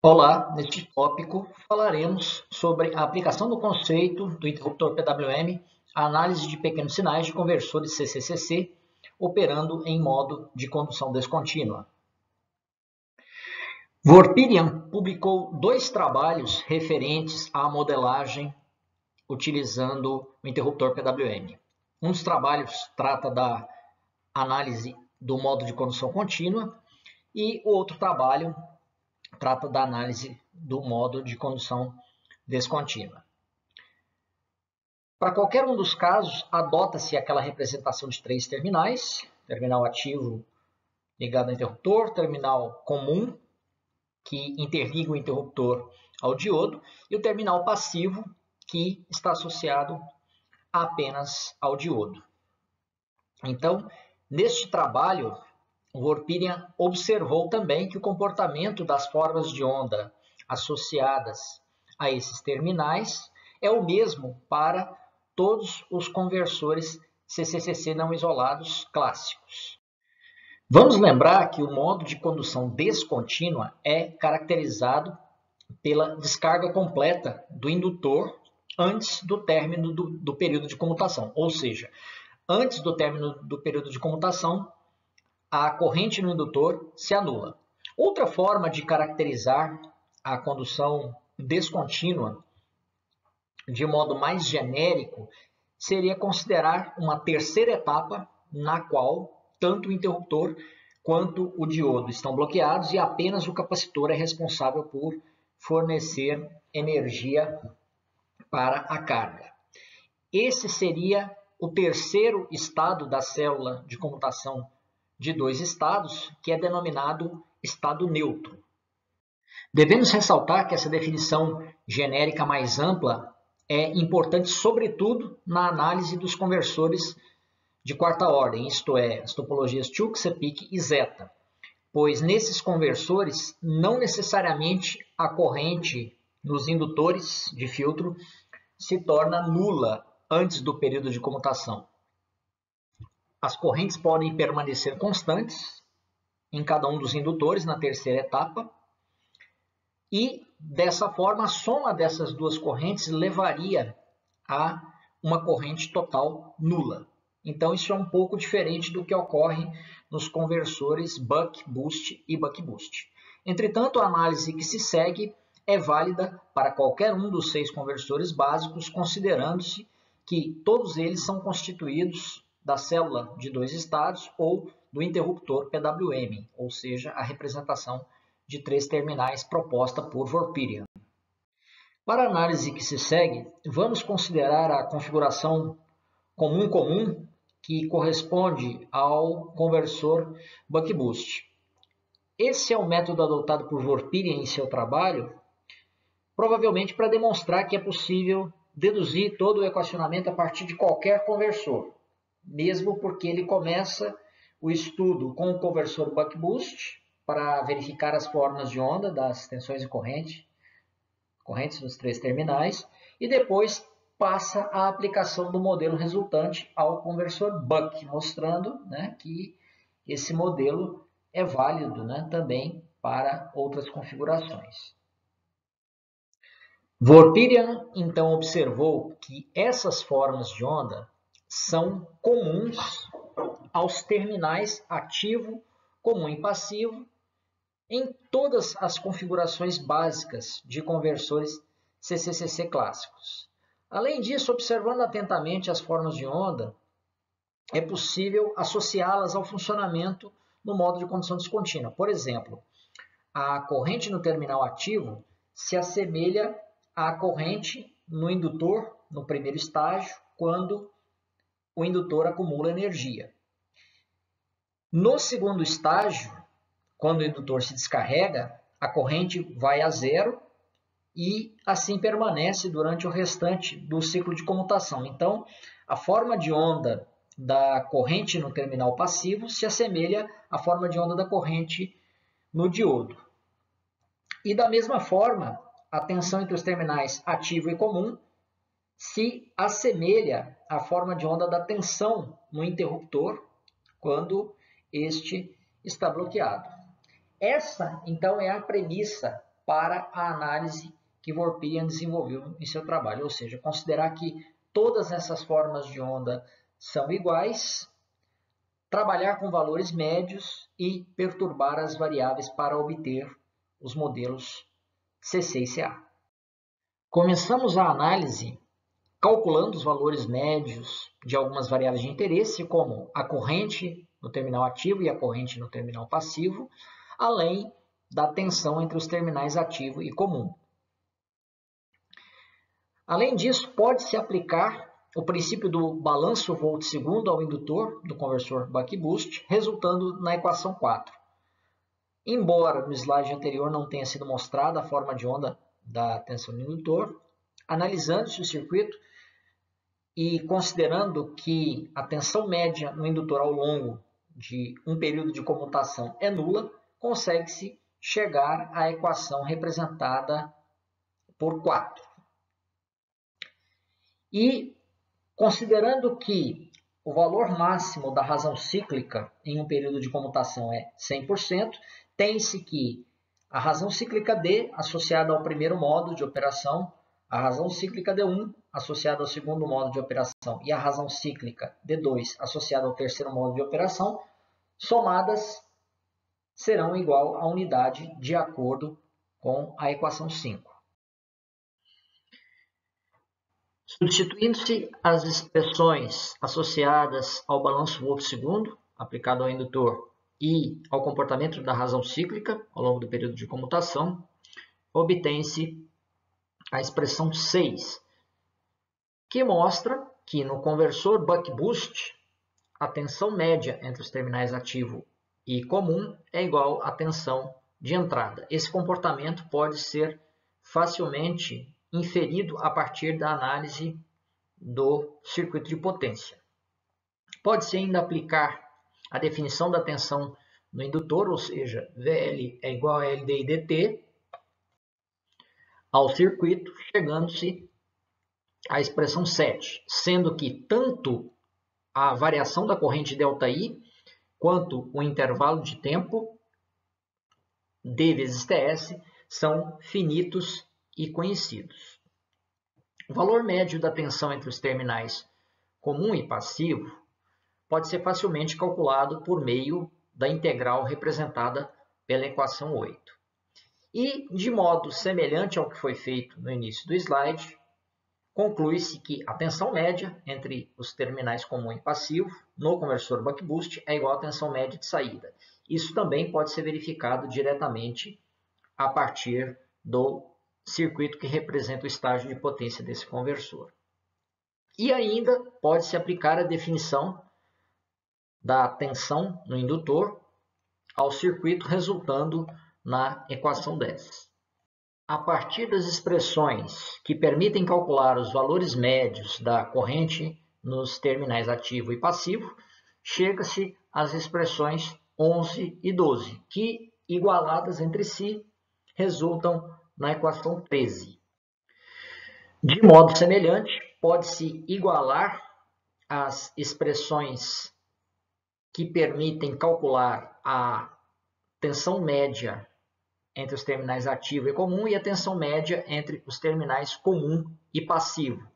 Olá, neste tópico falaremos sobre a aplicação do conceito do interruptor PWM à análise de pequenos sinais de conversores CCCC operando em modo de condução descontínua. Vorpirian publicou 2 trabalhos referentes à modelagem utilizando o interruptor PWM. Um dos trabalhos trata da análise do modo de condução contínua e o outro trabalho trata da análise do modo de condução descontínua. Para qualquer um dos casos, adota-se aquela representação de 3 terminais, terminal ativo ligado ao interruptor, terminal comum, que interliga o interruptor ao diodo, e o terminal passivo, que está associado apenas ao diodo. Então, neste trabalho, o Vorpirian observou também que o comportamento das formas de onda associadas a esses terminais é o mesmo para todos os conversores CCCC não isolados clássicos. Vamos lembrar que o modo de condução descontínua é caracterizado pela descarga completa do indutor antes do término do período de comutação, ou seja, antes do término do período de comutação, a corrente no indutor se anula. Outra forma de caracterizar a condução descontínua de modo mais genérico seria considerar uma terceira etapa na qual tanto o interruptor quanto o diodo estão bloqueados e apenas o capacitor é responsável por fornecer energia para a carga. Esse seria o terceiro estado da célula de comutação de 2 estados, que é denominado estado neutro. Devemos ressaltar que essa definição genérica mais ampla é importante, sobretudo, na análise dos conversores de quarta ordem, isto é, as topologias Chuk, Sepik e Zeta, pois nesses conversores não necessariamente a corrente nos indutores de filtro se torna nula antes do período de comutação. As correntes podem permanecer constantes em cada um dos indutores na terceira etapa e, dessa forma, a soma dessas duas correntes levaria a uma corrente total nula. Então, isso é um pouco diferente do que ocorre nos conversores buck-boost e buck-boost. Entretanto, a análise que se segue é válida para qualquer um dos 6 conversores básicos, considerando-se que todos eles são constituídos da célula de 2 estados ou do interruptor PWM, ou seja, a representação de 3 terminais proposta por Vorpirian. Para a análise que se segue, vamos considerar a configuração comum-comum, que corresponde ao conversor buck-boost. Esse é o método adotado por Vorpirian em seu trabalho, provavelmente para demonstrar que é possível deduzir todo o equacionamento a partir de qualquer conversor, mesmo porque ele começa o estudo com o conversor buck-boost para verificar as formas de onda das tensões e correntes dos 3 terminais, e depois passa a aplicação do modelo resultante ao conversor buck, mostrando, que esse modelo é válido, também para outras configurações. Vorpirian, então, observou que essas formas de onda são comuns aos terminais ativo, comum e passivo em todas as configurações básicas de conversores CCCC clássicos. Além disso, observando atentamente as formas de onda, é possível associá-las ao funcionamento no modo de condução descontínua. Por exemplo, a corrente no terminal ativo se assemelha à corrente no indutor, no primeiro estágio, quando o indutor acumula energia. No segundo estágio, quando o indutor se descarrega, a corrente vai a zero e assim permanece durante o restante do ciclo de comutação. Então, a forma de onda da corrente no terminal passivo se assemelha à forma de onda da corrente no diodo. E da mesma forma, a tensão entre os terminais ativo e comum se assemelha à forma de onda da tensão no interruptor quando este está bloqueado. Essa, então, é a premissa para a análise que Vorpian desenvolveu em seu trabalho, ou seja, considerar que todas essas formas de onda são iguais, trabalhar com valores médios e perturbar as variáveis para obter os modelos CC e CA. Começamos a análise calculando os valores médios de algumas variáveis de interesse, como a corrente no terminal ativo e a corrente no terminal passivo, além da tensão entre os terminais ativo e comum. Além disso, pode-se aplicar o princípio do balanço volt-segundo ao indutor do conversor buck-boost, resultando na equação 4. Embora no slide anterior não tenha sido mostrada a forma de onda da tensão do indutor, analisando-se o circuito e considerando que a tensão média no indutor ao longo de um período de comutação é nula, consegue-se chegar à equação representada por 4. E considerando que o valor máximo da razão cíclica em um período de comutação é 100%, tem-se que a razão cíclica D associada ao primeiro modo de operação, a razão cíclica D1 associada ao segundo modo de operação e a razão cíclica D2 associada ao terceiro modo de operação, somadas serão igual à unidade de acordo com a equação 5. Substituindo-se as expressões associadas ao balanço volt-segundo, aplicado ao indutor, e ao comportamento da razão cíclica ao longo do período de comutação, obtém-se a expressão 6, que mostra que no conversor buck-boost, a tensão média entre os terminais ativo e comum é igual à tensão de entrada. Esse comportamento pode ser facilmente inferido a partir da análise do circuito de potência. Pode-se ainda aplicar a definição da tensão no indutor, ou seja, VL é igual a LD e DT, ao circuito, chegando-se à expressão 7, sendo que tanto a variação da corrente ΔI quanto o intervalo de tempo D vezes TS são finitos e conhecidos. O valor médio da tensão entre os terminais comum e passivo pode ser facilmente calculado por meio da integral representada pela equação 8. E, de modo semelhante ao que foi feito no início do slide, conclui-se que a tensão média entre os terminais comum e passivo no conversor buck-boost é igual à tensão média de saída. Isso também pode ser verificado diretamente a partir do circuito que representa o estágio de potência desse conversor. E ainda pode-se aplicar a definição da tensão no indutor ao circuito, resultando na equação 10. A partir das expressões que permitem calcular os valores médios da corrente nos terminais ativo e passivo, chega-se às expressões 11 e 12, que, igualadas entre si, resultam na equação 13. De modo semelhante, pode-se igualar as expressões que permitem calcular a tensão média entre os terminais ativo e comum e a tensão média entre os terminais comum e passivo,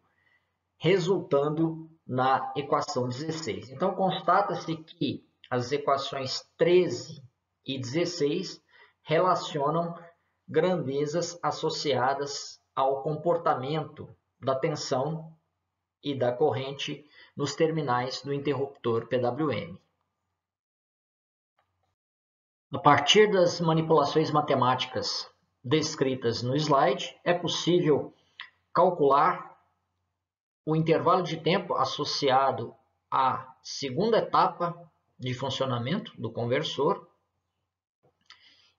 resultando na equação 16. Então, constata-se que as equações 13 e 16 relacionam grandezas associadas ao comportamento da tensão e da corrente nos terminais do interruptor PWM. A partir das manipulações matemáticas descritas no slide, é possível calcular o intervalo de tempo associado à segunda etapa de funcionamento do conversor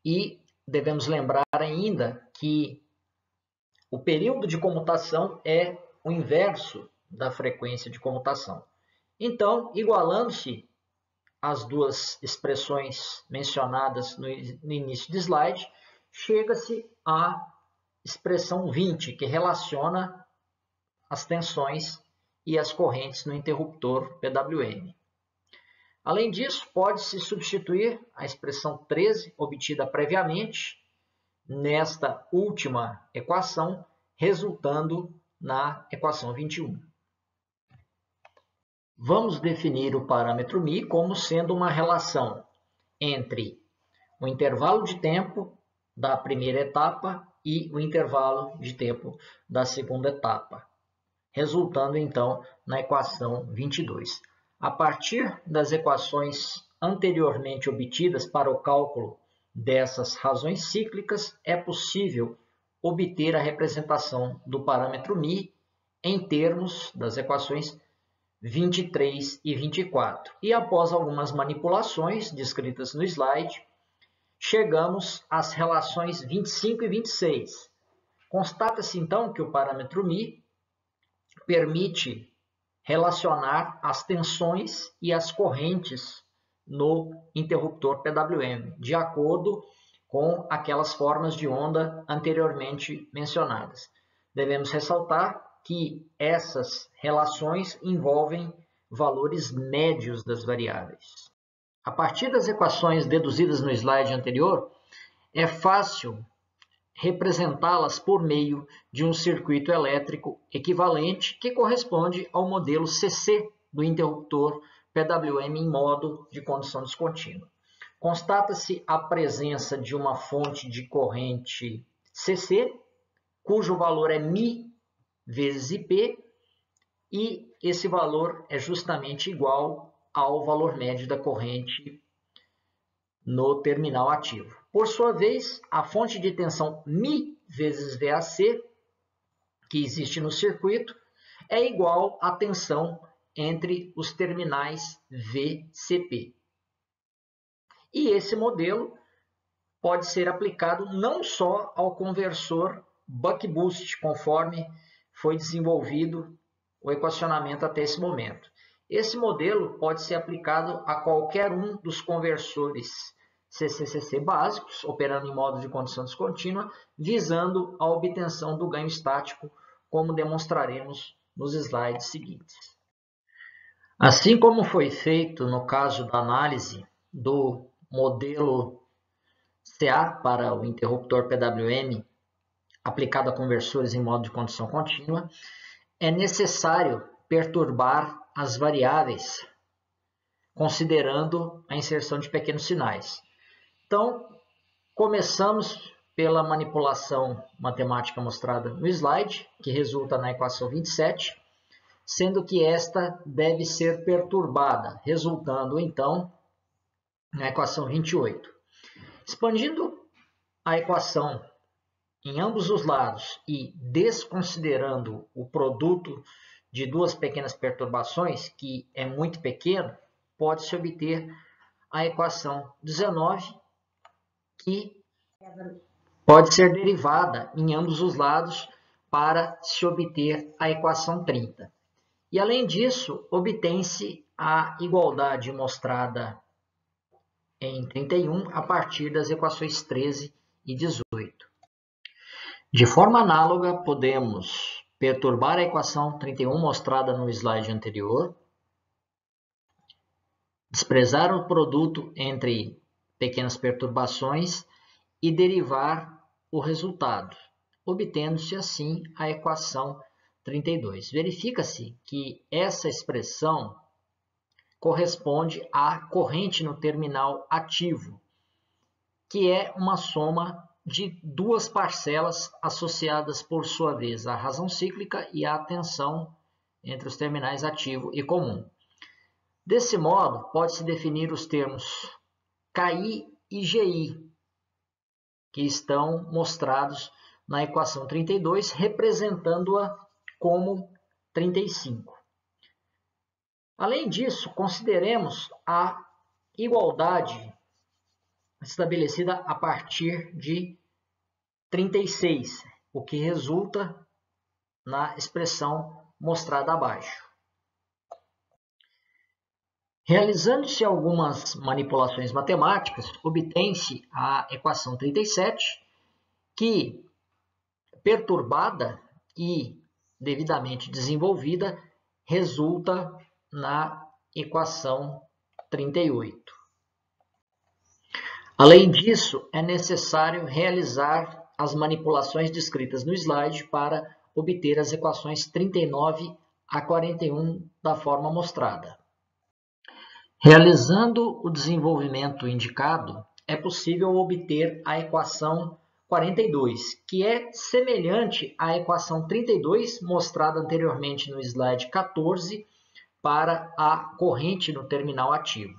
e devemos lembrar ainda que o período de comutação é o inverso da frequência de comutação. Então, igualando-se as duas expressões mencionadas no início do slide, chega-se à expressão 20, que relaciona as tensões e as correntes no interruptor PWM. Além disso, pode-se substituir a expressão 13, obtida previamente, nesta última equação, resultando na equação 21. Vamos definir o parâmetro μ como sendo uma relação entre o intervalo de tempo da primeira etapa e o intervalo de tempo da segunda etapa, resultando então na equação 22. A partir das equações anteriormente obtidas para o cálculo dessas razões cíclicas, é possível obter a representação do parâmetro μ em termos das equações 23 e 24. E após algumas manipulações descritas no slide, chegamos às relações 25 e 26. Constata-se então que o parâmetro μ permite relacionar as tensões e as correntes no interruptor PWM, de acordo com aquelas formas de onda anteriormente mencionadas. Devemos ressaltar que essas relações envolvem valores médios das variáveis. A partir das equações deduzidas no slide anterior, é fácil representá-las por meio de um circuito elétrico equivalente que corresponde ao modelo CC do interruptor PWM em modo de condução descontínua. Constata-se a presença de uma fonte de corrente CC, cujo valor é μ vezes IP, e esse valor é justamente igual ao valor médio da corrente no terminal ativo. Por sua vez, a fonte de tensão μ vezes VAC, que existe no circuito, é igual à tensão entre os terminais VCP. E esse modelo pode ser aplicado não só ao conversor buck-boost, conforme foi desenvolvido o equacionamento até esse momento. Esse modelo pode ser aplicado a qualquer um dos conversores CCCC básicos, operando em modo de condução descontínua, visando a obtenção do ganho estático, como demonstraremos nos slides seguintes. Assim como foi feito no caso da análise do modelo CA para o interruptor PWM aplicado a conversores em modo de condução contínua, é necessário perturbar as variáveis, considerando a inserção de pequenos sinais. Então, começamos pela manipulação matemática mostrada no slide, que resulta na equação 27, sendo que esta deve ser perturbada, resultando então na equação 28. Expandindo a equação em ambos os lados e desconsiderando o produto de duas pequenas perturbações, que é muito pequeno, pode-se obter a equação 19, que pode ser derivada em ambos os lados para se obter a equação 30. E além disso, obtém-se a igualdade mostrada em 31 a partir das equações 13 e 18. De forma análoga, podemos perturbar a equação 31 mostrada no slide anterior, desprezar o produto entre pequenas perturbações e derivar o resultado, obtendo-se assim a equação 32. Verifica-se que essa expressão corresponde à corrente no terminal ativo, que é uma soma de duas parcelas associadas por sua vez à razão cíclica e à tensão entre os terminais ativo e comum. Desse modo, pode-se definir os termos KI e GI, que estão mostrados na equação 32, representando-a como 35. Além disso, consideremos a igualdade estabelecida a partir de 36, o que resulta na expressão mostrada abaixo. Realizando-se algumas manipulações matemáticas, obtém-se a equação 37, que, perturbada e devidamente desenvolvida, resulta na equação 38. Além disso, é necessário realizar as manipulações descritas no slide para obter as equações 39 a 41 da forma mostrada. Realizando o desenvolvimento indicado, é possível obter a equação 42, que é semelhante à equação 32 mostrada anteriormente no slide 14 para a corrente no terminal ativo.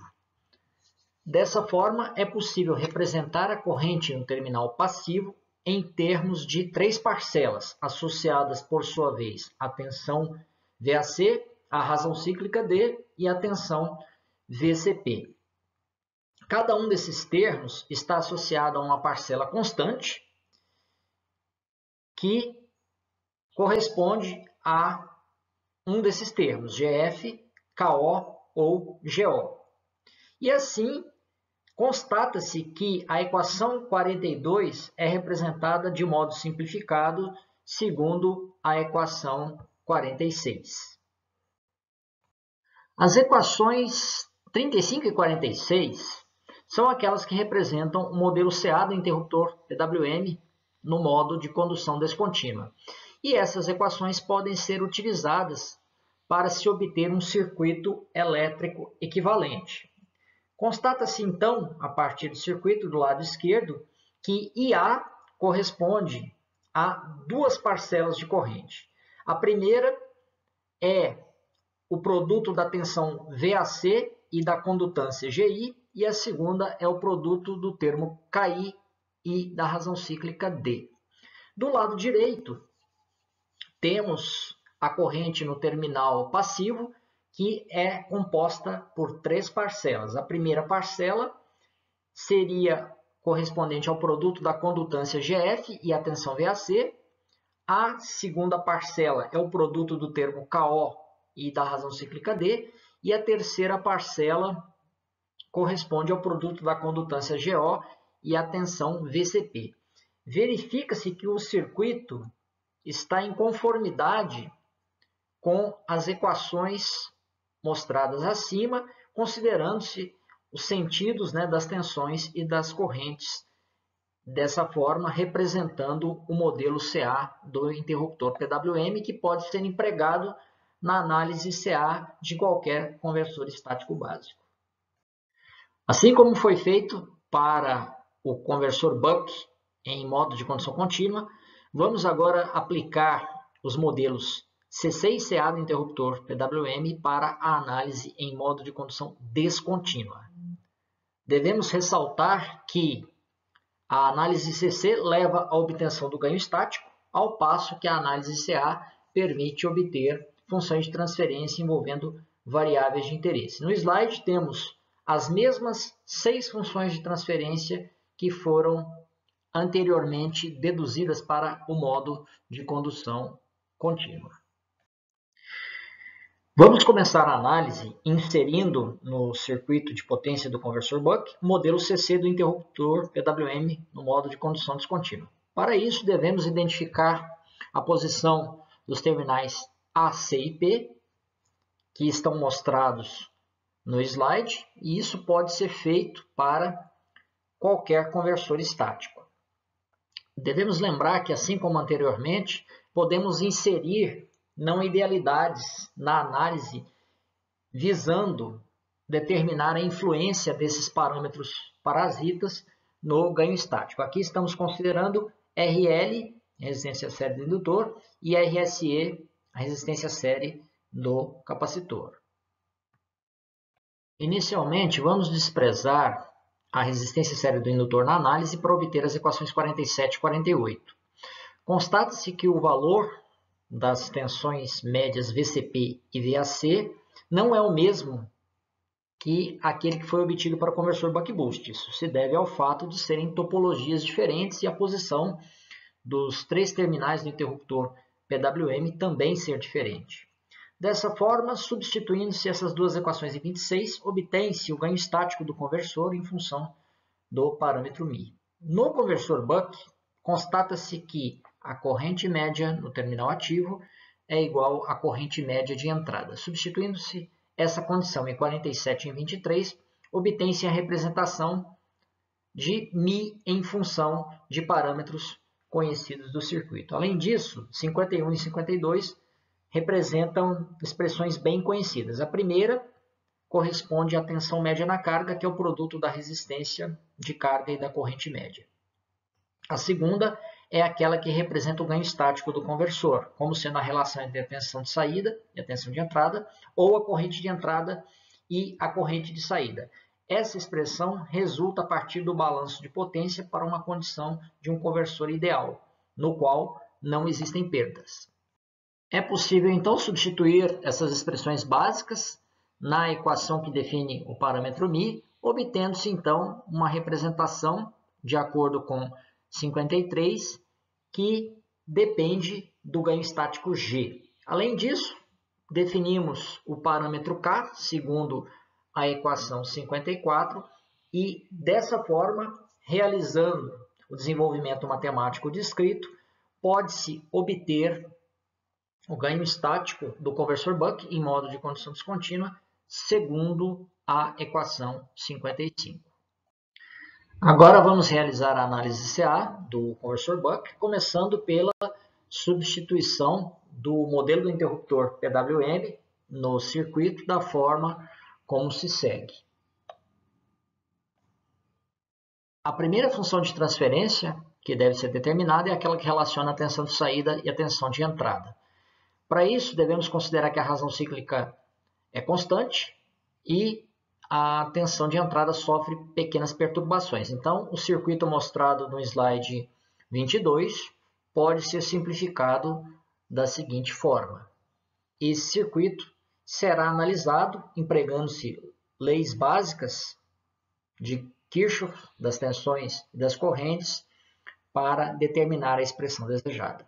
Dessa forma, é possível representar a corrente no terminal passivo em termos de três parcelas, associadas, por sua vez, à tensão VAC, à razão cíclica D e à tensão VCP. Cada um desses termos está associado a uma parcela constante, que corresponde a um desses termos, GF, KO ou GO. E assim, constata-se que a equação 42 é representada de modo simplificado segundo a equação 46. As equações 35 e 46 são aquelas que representam o modelo CA do interruptor PWM no modo de condução descontínua. E essas equações podem ser utilizadas para se obter um circuito elétrico equivalente. Constata-se, então, a partir do circuito do lado esquerdo, que IA corresponde a duas parcelas de corrente. A primeira é o produto da tensão VAC e da condutância GI, e a segunda é o produto do termo KI e da razão cíclica D. Do lado direito, temos a corrente no terminal passivo, que é composta por três parcelas. A primeira parcela seria correspondente ao produto da condutância GF e a tensão VAC. A segunda parcela é o produto do termo KO e da razão cíclica D. E a terceira parcela corresponde ao produto da condutância GO e a tensão VCP. Verifica-se que o circuito está em conformidade com as equações mostradas acima, considerando-se os sentidos das tensões e das correntes, dessa forma representando o modelo CA do interruptor PWM, que pode ser empregado na análise CA de qualquer conversor estático básico. Assim como foi feito para o conversor Buck em modo de condução contínua, vamos agora aplicar os modelos CC e CA do interruptor PWM para a análise em modo de condução descontínua. Devemos ressaltar que a análise CC leva à obtenção do ganho estático, ao passo que a análise CA permite obter funções de transferência envolvendo variáveis de interesse. No slide temos as mesmas 6 funções de transferência que foram anteriormente deduzidas para o modo de condução contínua. Vamos começar a análise inserindo no circuito de potência do conversor Buck o modelo CC do interruptor PWM no modo de condução descontínua. Para isso, devemos identificar a posição dos terminais A, C e P, que estão mostrados no slide, e isso pode ser feito para qualquer conversor estático. Devemos lembrar que, assim como anteriormente, podemos inserir não idealidades na análise visando determinar a influência desses parâmetros parasitas no ganho estático. Aqui estamos considerando RL, resistência série do indutor, e RSE, a resistência série do capacitor. Inicialmente, vamos desprezar a resistência série do indutor na análise para obter as equações 47 e 48. Constata-se que o valor das tensões médias VCP e VAC não é o mesmo que aquele que foi obtido para o conversor buck-boost. Isso se deve ao fato de serem topologias diferentes e a posição dos 3 terminais do interruptor PWM também ser diferente. Dessa forma, substituindo-se essas duas equações em 26, obtém-se o ganho estático do conversor em função do parâmetro μ. No conversor Buck, constata-se que a corrente média no terminal ativo é igual à corrente média de entrada. Substituindo-se essa condição em 47 e em 23, obtém-se a representação de μ em função de parâmetros conhecidos do circuito. Além disso, 51 e 52 representam expressões bem conhecidas. A primeira corresponde à tensão média na carga, que é o produto da resistência de carga e da corrente média. A segunda é aquela que representa o ganho estático do conversor, como sendo a relação entre a tensão de saída e a tensão de entrada, ou a corrente de entrada e a corrente de saída. Essa expressão resulta a partir do balanço de potência para uma condição de um conversor ideal, no qual não existem perdas. É possível, então, substituir essas expressões básicas na equação que define o parâmetro μ, obtendo-se, então, uma representação de acordo com 53, que depende do ganho estático G. Além disso, definimos o parâmetro K, segundo a equação 54, e dessa forma, realizando o desenvolvimento matemático descrito, pode-se obter o ganho estático do conversor Buck em modo de condição descontínua, segundo a equação 55. Agora vamos realizar a análise CA do conversor Buck, começando pela substituição do modelo do interruptor PWM no circuito da forma como se segue. A primeira função de transferência que deve ser determinada é aquela que relaciona a tensão de saída e a tensão de entrada. Para isso, devemos considerar que a razão cíclica é constante e a tensão de entrada sofre pequenas perturbações. Então, o circuito mostrado no slide 22 pode ser simplificado da seguinte forma. Esse circuito será analisado empregando-se leis básicas de Kirchhoff, das tensões e das correntes, para determinar a expressão desejada.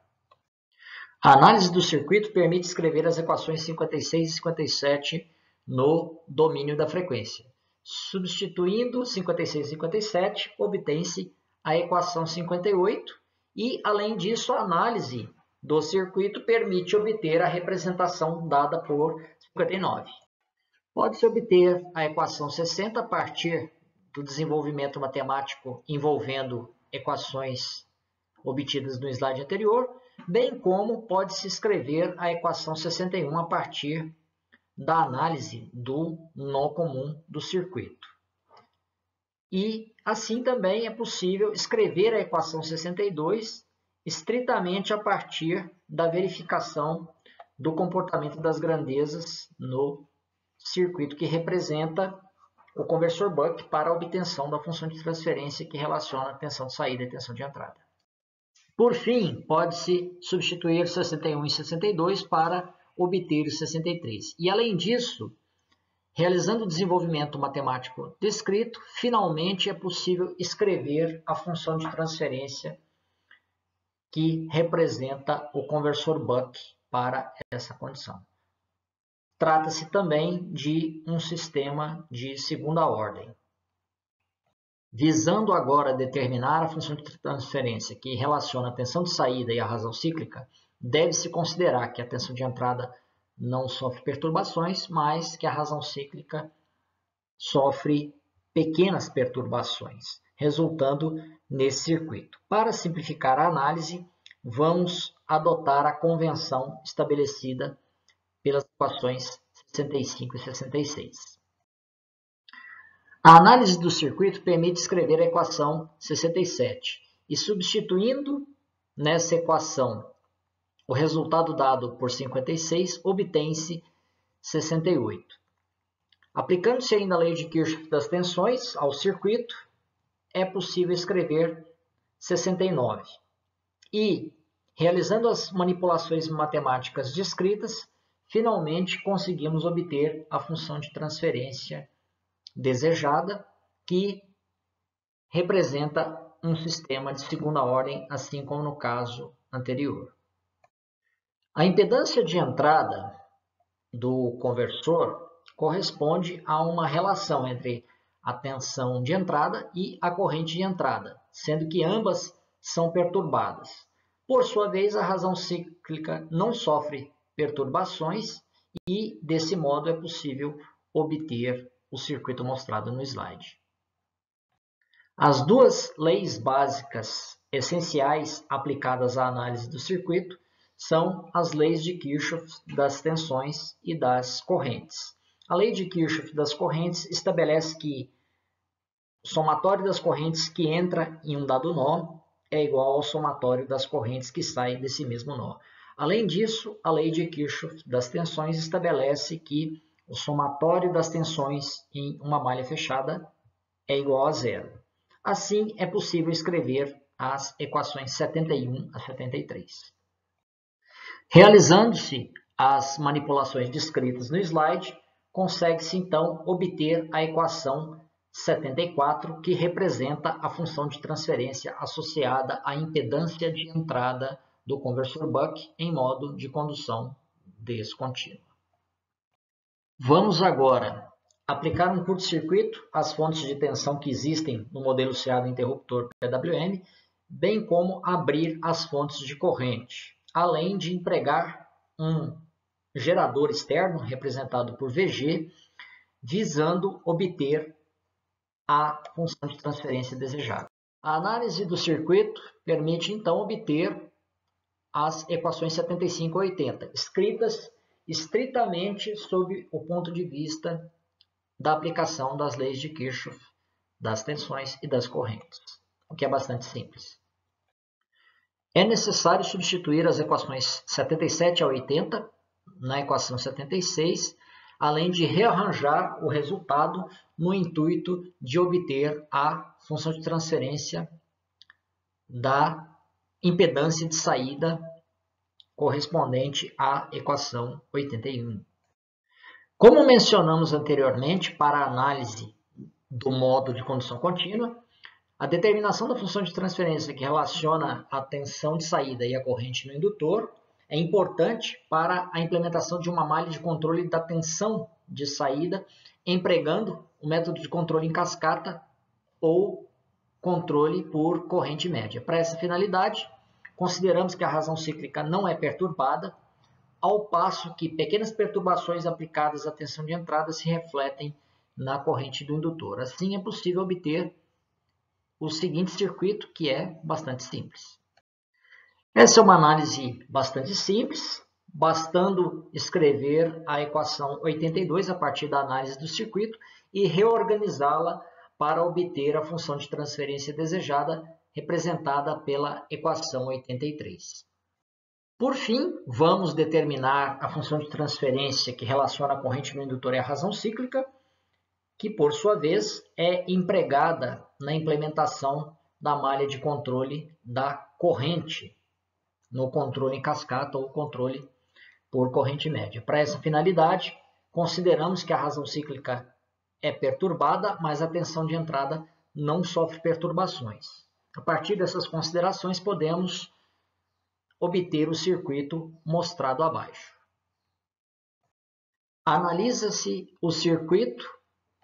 A análise do circuito permite escrever as equações 56 e 57 no domínio da frequência. Substituindo 56 e 57, obtém-se a equação 58 e, além disso, a análise do circuito permite obter a representação dada por 59. Pode-se obter a equação 60 a partir do desenvolvimento matemático envolvendo equações obtidas no slide anterior, bem como pode-se escrever a equação 61 a partir da análise do nó comum do circuito. E assim também é possível escrever a equação 62 estritamente a partir da verificação do comportamento das grandezas no circuito que representa o conversor Buck para a obtenção da função de transferência que relaciona a tensão de saída e a tensão de entrada. Por fim, pode-se substituir 61 e 62 para obter o 63. E, além disso, realizando o desenvolvimento matemático descrito, finalmente é possível escrever a função de transferência que representa o conversor Buck para essa condição. Trata-se também de um sistema de segunda ordem. Visando agora determinar a função de transferência que relaciona a tensão de saída e a razão cíclica, deve-se considerar que a tensão de entrada não sofre perturbações, mas que a razão cíclica sofre pequenas perturbações, resultando nesse circuito. Para simplificar a análise, vamos adotar a convenção estabelecida pelas equações 65 e 66. A análise do circuito permite escrever a equação 67 e, substituindo nessa equação o resultado dado por 56, obtém-se 68. Aplicando-se ainda a lei de Kirchhoff das tensões ao circuito, é possível escrever 69. E, realizando as manipulações matemáticas descritas, finalmente conseguimos obter a função de transferência desejada, que representa um sistema de segunda ordem, assim como no caso anterior. A impedância de entrada do conversor corresponde a uma relação entre a tensão de entrada e a corrente de entrada, sendo que ambas são perturbadas. Por sua vez, a razão cíclica não sofre perturbações e, desse modo, é possível obter o circuito mostrado no slide. As duas leis básicas essenciais aplicadas à análise do circuito são as leis de Kirchhoff das tensões e das correntes. A lei de Kirchhoff das correntes estabelece que o somatório das correntes que entra em um dado nó é igual ao somatório das correntes que saem desse mesmo nó. Além disso, a lei de Kirchhoff das tensões estabelece que o somatório das tensões em uma malha fechada é igual a zero. Assim, é possível escrever as equações 71 a 73. Realizando-se as manipulações descritas no slide, consegue-se então obter a equação 74, que representa a função de transferência associada à impedância de entrada do conversor Buck em modo de condução descontínua. Vamos agora aplicar um curto-circuito às fontes de tensão que existem no modelo CA do interruptor PWM, bem como abrir as fontes de corrente, além de empregar um gerador externo, representado por VG, visando obter a função de transferência desejada. A análise do circuito permite, então, obter as equações 75 e 80, escritas estritamente sob o ponto de vista da aplicação das leis de Kirchhoff, das tensões e das correntes, o que é bastante simples. É necessário substituir as equações 77 a 80 na equação 76, além de rearranjar o resultado no intuito de obter a função de transferência da impedância de saída correspondente à equação 81. Como mencionamos anteriormente, para a análise do modo de condução contínua, a determinação da função de transferência que relaciona a tensão de saída e a corrente no indutor é importante para a implementação de uma malha de controle da tensão de saída, empregando o método de controle em cascata ou controle por corrente média. Para essa finalidade, consideramos que a razão cíclica não é perturbada, ao passo que pequenas perturbações aplicadas à tensão de entrada se refletem na corrente do indutor. Assim, é possível obter o seguinte circuito, que é bastante simples. Essa é uma análise bastante simples, bastando escrever a equação 82 a partir da análise do circuito e reorganizá-la para obter a função de transferência desejada, representada pela equação 83. Por fim, vamos determinar a função de transferência que relaciona a corrente no indutor e a razão cíclica, que, por sua vez, é empregada na implementação da malha de controle da corrente, no controle em cascata ou controle por corrente média. Para essa finalidade, consideramos que a razão cíclica é perturbada, mas a tensão de entrada não sofre perturbações. A partir dessas considerações, podemos obter o circuito mostrado abaixo. Analisa-se o circuito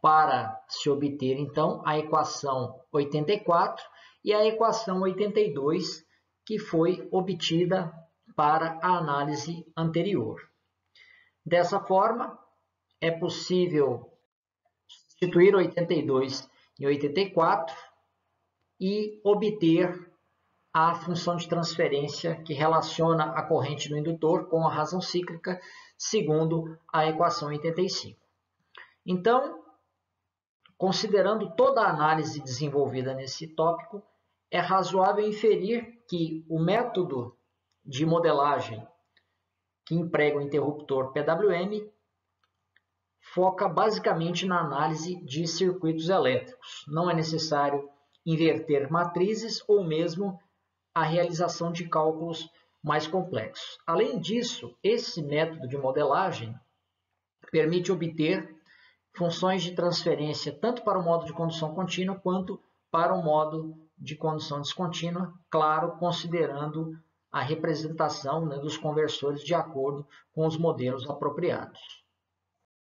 para se obter, então, a equação 84 e a equação 82, que foi obtida para a análise anterior. Dessa forma, é possível substituir 82 em 84 e obter a função de transferência que relaciona a corrente no indutor com a razão cíclica, segundo a equação 85. Então, considerando toda a análise desenvolvida nesse tópico, é razoável inferir que o método de modelagem que emprega o interruptor PWM foca basicamente na análise de circuitos elétricos. Não é necessário inverter matrizes ou mesmo a realização de cálculos mais complexos. Além disso, esse método de modelagem permite obter funções de transferência tanto para o modo de condução contínua quanto para o modo de condução descontínua, claro, considerando a representação, dos conversores de acordo com os modelos apropriados.